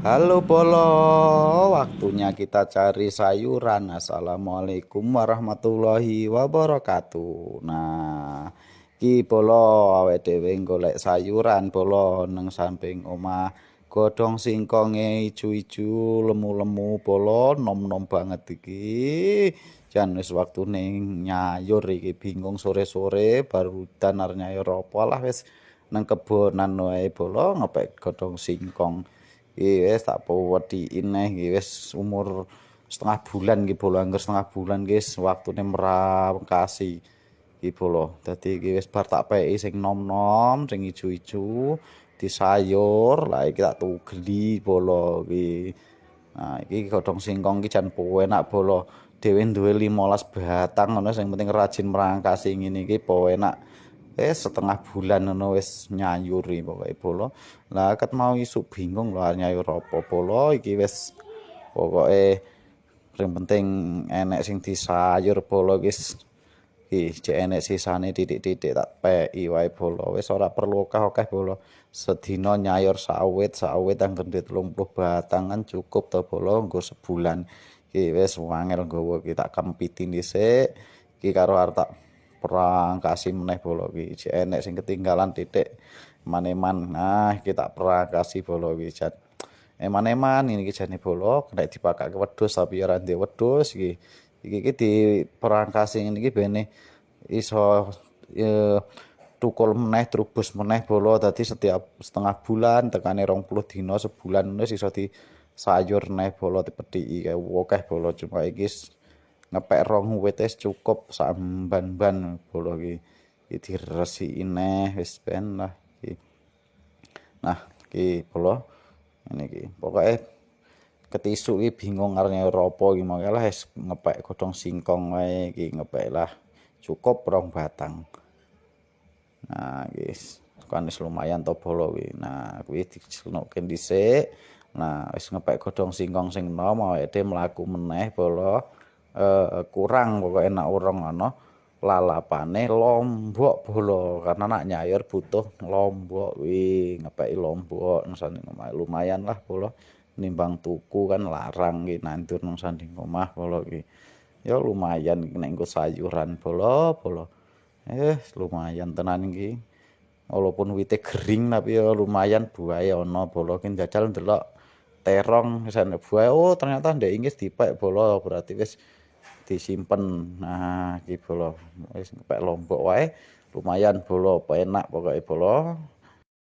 Halo Bolo, waktunya kita cari sayuran. Assalamualaikum warahmatullahi wabarakatuh. Nah, ki Bolo awake dhewe golek sayuran Bolo nang samping omah. Godhong singkonge ijo-ijo, lemu-lemu Bolo, nom-nom banget iki. Jan wis waktune nyayur iki bingung sore-sore baru dan arep nyayur apa lah wis nang kebonan wae Bolo ngepek godhong singkong. Iki wis tak wedhiin neh iki wis umur setengah bulan iki bolo angger setengah bulan guys waktune merangkasi iki bolo. Dadi iki wis bar tak peki sing nom-nom, sing ijo-ijo, disayur, lah iki tak tugeli bolo iki. Nah, iki godhong singkong iki jan enak bolo. Dhewe duwe 15 batang ngono sing penting rajin merangkasi ngene iki enak. Setengah bulan ngono wis nyayuri pokoke bolo. Lah ket mau isuk bingung lho nyayur apa bolo iki wis pokoke sing penting enek sing disayur bolo wis iki jek enek sisane titik-titik tak peki wae bolo. Wis ora perlu akeh-akeh bolo. Sedina nyayur sawit angger 30 batang kan cukup to bolo nggo sebulan. Iki wis wangel nggawa iki tak kempiti dhisik. Iki karo arep tak perang kasih meneh bolo iki jek enek sing ketinggalan titik maneman. Nah iki tak perang kasih bolo iki jan eman-eman ini iki jane bolo kena dipakake wedhus tapi ora ndek wedhus iki diperangkasi ngene iki bene iso tukul meneh trubus meneh bolo dadi setiap setengah bulan tekane 20 dina sebulan wis iso di sayur neh bolo dipethiki akeh bolo cuma iki ngepek rong wit wis cukup samban-ban bolo iki diresiki neh wis ben lah iki. Nah, iki bolo ngene iki. Pokoke ketisuk iki bingung arep nyaur apa iki mangke lah wis ngepek godhong singkong wae iki ngepek lah cukup rong batang. Nah, guys, kan wis lumayan to bolo kuwi. Nah, kuwi dicelunukke dhisik. Nah, wis ngepek godhong singkong sing enom awake dhewe mlaku meneh bolo. Kurang pokoke nek urung ana lalapane lombok bolo karena nak nyayur butuh lombok kuwi ngepeki lombok nang sanding omah lumayan lah bolo nimbang tuku kan larang iki nandur nang sanding omah bolo iki ya lumayan nek nggo sayuran bolo lumayan tenan iki walaupun wite gering tapi ya lumayan buahe ana bolo ki njajal ndelok terong sana buahe oh ternyata ndek ingis dipek bolo berarti wis disimpen. Nah, iki bolo wis ngepek lombok wae lumayan bolo enak pokoke bolo.